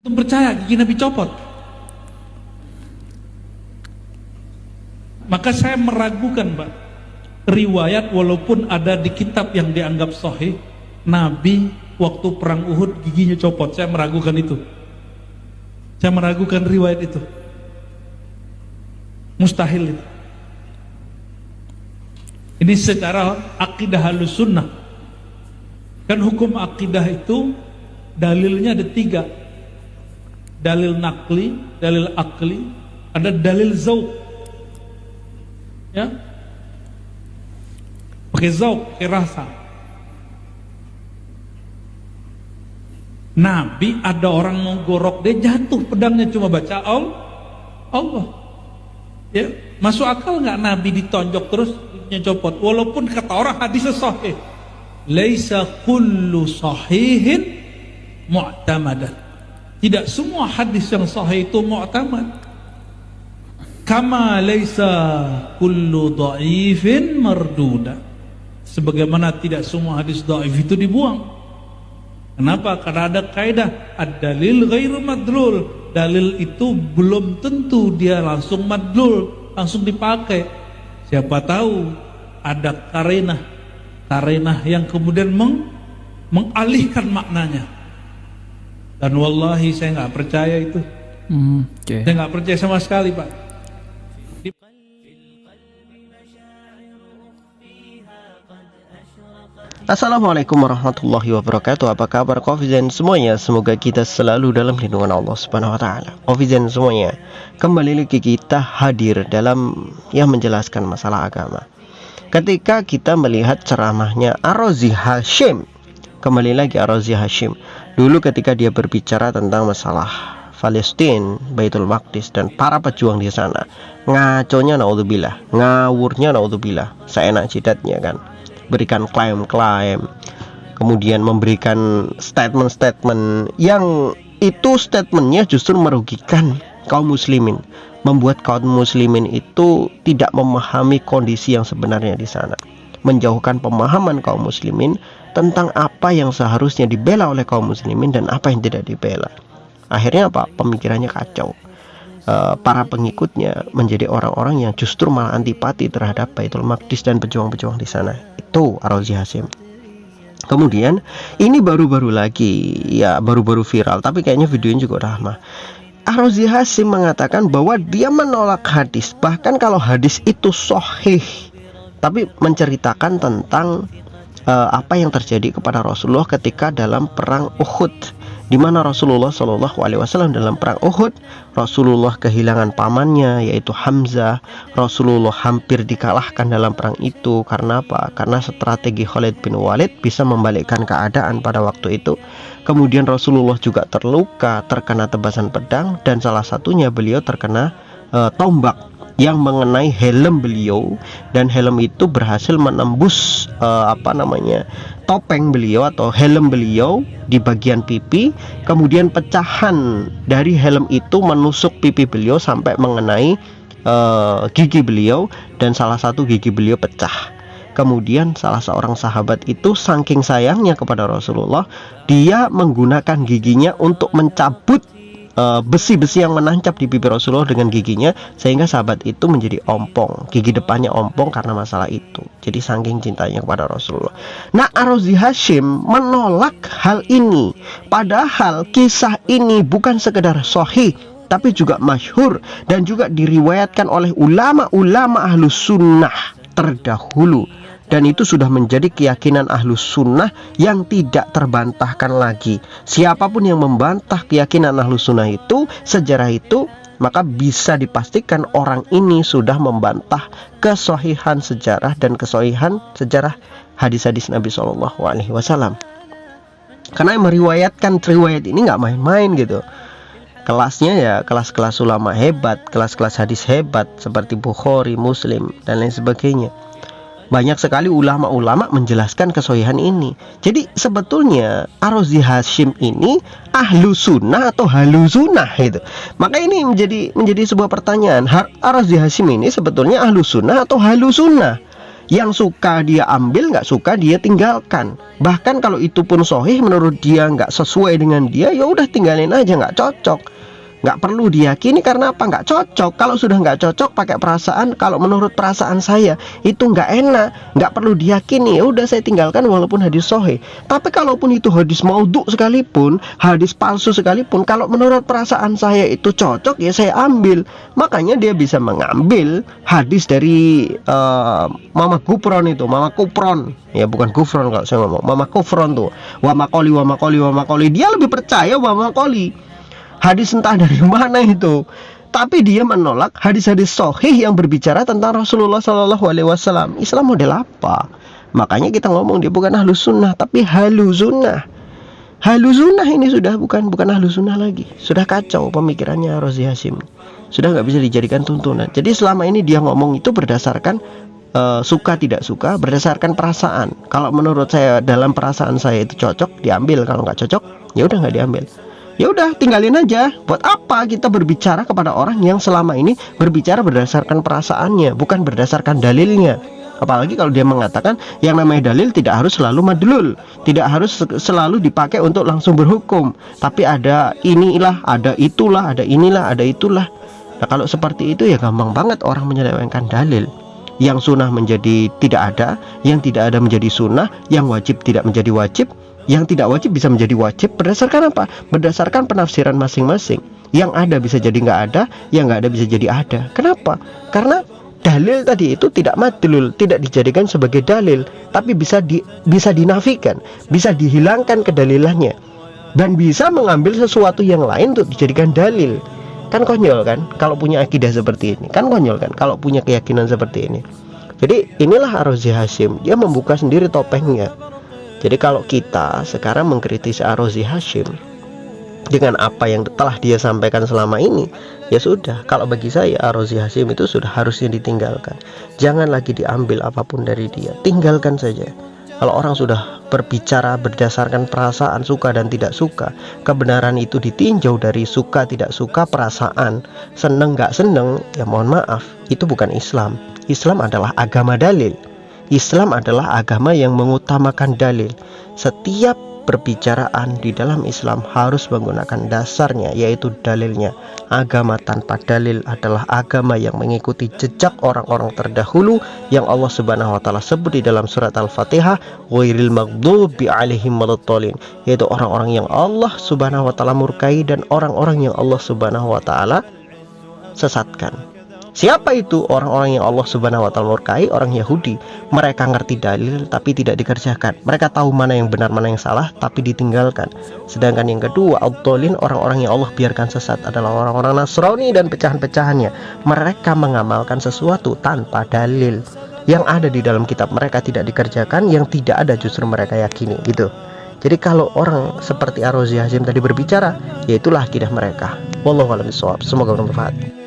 Antum percaya gigi Nabi copot? Maka saya meragukan, Pak, riwayat walaupun ada di kitab yang dianggap sahih, Nabi waktu perang Uhud giginya copot. Saya meragukan itu. Saya meragukan riwayat itu. Mustahil itu. Ini secara akidah Ahlus Sunnah. Kan hukum akidah itu dalilnya ada 3. Dalil nakli, dalil akli, ada dalil zauq. Ya, pakai zauq, pakai rasa. Nabi ada orang mau gorok, dia jatuh pedangnya, cuma baca Allah. Ya, masuk akal nggak Nabi ditonjok terus copot? Walaupun kata orang hadisnya sahih, laisa kullu sahihin mu'tamadan. Tidak semua hadis yang sahih itu mu'tamad. Kama laisa kullu dha'ifin marduda. Sebagaimana tidak semua hadis dhaif itu dibuang. Kenapa? Karena ada kaidah ad-dalil ghairu madlul. Dalil itu belum tentu dia langsung madlul, langsung dipakai. Siapa tahu ada karenah yang kemudian mengalihkan maknanya. Dan wallahi saya nggak percaya itu. Saya nggak percaya sama sekali, Pak. Assalamualaikum warahmatullahi wabarakatuh. Apa kabar Kofizen semuanya? Semoga kita selalu dalam lindungan Allah Subhanahu wa taala. Kofizen semuanya, kembali lagi kita hadir dalam yang menjelaskan masalah agama. Ketika kita melihat ceramahnya Ar-Razi Hashim, kembali lagi Ar-Razi Hashim. Dulu ketika dia berbicara tentang masalah Palestina, Baitul Maqdis dan para pejuang di sana, ngaconya naudzubillah, ngawurnya naudzubillah, seenak jidatnya kan. Berikan klaim-klaim, kemudian memberikan statement-statement yang itu statementnya justru merugikan kaum muslimin, membuat kaum muslimin itu tidak memahami kondisi yang sebenarnya di sana, menjauhkan pemahaman kaum muslimin tentang apa yang seharusnya dibela oleh kaum muslimin dan apa yang tidak dibela. Akhirnya apa? Pemikirannya kacau. Para pengikutnya menjadi orang-orang yang justru malah antipati terhadap Baitul Maqdis dan pejuang-pejuang di sana. Itu Ar-Razi Hashim. Kemudian ini baru-baru lagi, ya baru-baru viral, tapi kayaknya videonya juga udah lama. Ar-Razi Hashim mengatakan bahwa dia menolak hadis, bahkan kalau hadis itu sahih, tapi menceritakan tentang apa yang terjadi kepada Rasulullah ketika dalam perang Uhud, di mana Rasulullah SAW dalam perang Uhud, Rasulullah kehilangan pamannya yaitu Hamzah. Rasulullah hampir dikalahkan dalam perang itu. Karena apa? Karena strategi Khalid bin Walid bisa membalikkan keadaan pada waktu itu. Kemudian Rasulullah juga terluka, terkena tebasan pedang, dan salah satunya beliau terkena tombak yang mengenai helm beliau, dan helm itu berhasil menembus topeng beliau atau helm beliau di bagian pipi. Kemudian pecahan dari helm itu menusuk pipi beliau sampai mengenai gigi beliau, dan salah satu gigi beliau pecah. Kemudian salah seorang sahabat itu saking sayangnya kepada Rasulullah, dia menggunakan giginya untuk mencabut besi-besi yang menancap di pipi Rasulullah dengan giginya, sehingga sahabat itu menjadi ompong, gigi depannya ompong karena masalah itu. Jadi saking cintanya kepada Rasulullah. Nah, Ar-Razi Hashim menolak hal ini, padahal kisah ini bukan sekedar sahih, tapi juga masyhur dan juga diriwayatkan oleh ulama-ulama Ahlus Sunnah terdahulu. Dan itu sudah menjadi keyakinan Ahlus Sunnah yang tidak terbantahkan lagi. Siapapun yang membantah keyakinan Ahlus Sunnah itu, sejarah itu, maka bisa dipastikan orang ini sudah membantah kesahihan sejarah dan kesahihan sejarah hadis-hadis Nabi SAW. Karena yang meriwayatkan riwayat ini nggak main-main gitu. Kelasnya ya kelas-kelas ulama hebat, kelas-kelas hadis hebat seperti Bukhari, Muslim, dan lain sebagainya. Banyak sekali ulama-ulama menjelaskan kesahihan ini. Jadi sebetulnya Ar-Razi Hashim ini ahlu sunnah atau halu sunnah gitu. Maka ini menjadi sebuah pertanyaan. Ar-Razi Hashim ini sebetulnya ahlu sunnah atau halu sunnah? Yang suka dia ambil, nggak suka dia tinggalkan. Bahkan kalau itu pun sahih menurut dia nggak sesuai dengan dia, ya udah tinggalin aja, nggak cocok. Nggak perlu diyakini, karena apa? Nggak cocok. Kalau sudah nggak cocok pakai perasaan, kalau menurut perasaan saya itu nggak enak, nggak perlu diyakini, ya udah saya tinggalkan walaupun hadis sahih. Tapi kalaupun itu hadis maudhu sekalipun, hadis palsu sekalipun, kalau menurut perasaan saya itu cocok, ya saya ambil. Makanya dia bisa mengambil hadis dari Mama Gufron itu, Mama Kufron, ya bukan Gufron kalau saya ngomong, Mama Kufron tuh, wa makoli wa makoli wa makoli. Dia lebih percaya wa makoli, hadis entah dari mana itu, tapi dia menolak hadis-hadis sahih yang berbicara tentang Rasulullah Shallallahu Alaihi Wasallam. Islam model apa? Makanya kita ngomong dia bukan ahlu sunnah, tapi halu sunnah. Halu sunnah ini sudah bukan ahlu sunnah lagi, sudah kacau pemikirannya Razi Hashim, sudah nggak bisa dijadikan tuntunan. Jadi selama ini dia ngomong itu berdasarkan suka tidak suka, berdasarkan perasaan. Kalau menurut saya, dalam perasaan saya itu cocok, diambil. Kalau nggak cocok, ya udah nggak diambil. Ya udah tinggalin aja. Buat apa kita berbicara kepada orang yang selama ini berbicara berdasarkan perasaannya, bukan berdasarkan dalilnya. Apalagi kalau dia mengatakan yang namanya dalil tidak harus selalu madlul, tidak harus selalu dipakai untuk langsung berhukum, tapi ada inilah, ada itulah, ada inilah, ada itulah. Nah kalau seperti itu ya gampang banget orang menyelewengkan dalil. Yang sunnah menjadi tidak ada, yang tidak ada menjadi sunnah, yang wajib tidak menjadi wajib, yang tidak wajib bisa menjadi wajib. Berdasarkan apa? Berdasarkan penafsiran masing-masing. Yang ada bisa jadi nggak ada, yang nggak ada bisa jadi ada. Kenapa? Karena dalil tadi itu tidak madlul, tidak dijadikan sebagai dalil, tapi bisa dinafikan, bisa dihilangkan kedalilannya, dan bisa mengambil sesuatu yang lain untuk dijadikan dalil. Kan konyol kan kalau punya akidah seperti ini, kan konyol kan kalau punya keyakinan seperti ini. Jadi inilah Razi Hashim, dia membuka sendiri topengnya. Jadi kalau kita sekarang mengkritisi Razi Hashim dengan apa yang telah dia sampaikan selama ini, ya sudah, kalau bagi saya Razi Hashim itu sudah harusnya ditinggalkan. Jangan lagi diambil apapun dari dia, tinggalkan saja. Kalau orang sudah berbicara berdasarkan perasaan, suka dan tidak suka, kebenaran itu ditinjau dari suka tidak suka, perasaan, seneng gak seneng, ya mohon maaf, itu bukan Islam. Islam adalah agama dalil. Islam adalah agama yang mengutamakan dalil. Setiap perbicaraan di dalam Islam harus menggunakan dasarnya, yaitu dalilnya. Agama tanpa dalil adalah agama yang mengikuti jejak orang-orang terdahulu yang Allah Subhanahu wa taala sebut di dalam surat Al-Fatihah, ghairil maghdubi 'alaihim waladdallin, yaitu orang-orang yang Allah Subhanahu wa taala murkai dan orang-orang yang Allah Subhanahu wa taala sesatkan. Siapa itu orang-orang yang Allah Subhanahu wa taala murkai? Orang Yahudi. Mereka ngerti dalil tapi tidak dikerjakan. Mereka tahu mana yang benar, mana yang salah, tapi ditinggalkan. Sedangkan yang kedua, ad-dallin, orang-orang yang Allah biarkan sesat adalah orang-orang Nasrani dan pecahan-pecahannya. Mereka mengamalkan sesuatu tanpa dalil. Yang ada di dalam kitab mereka tidak dikerjakan, yang tidak ada justru mereka yakini, gitu. Jadi kalau orang seperti Razi Hashim tadi berbicara, ya itulah akidah mereka. Wallahu a'lam bishawab. Semoga bermanfaat.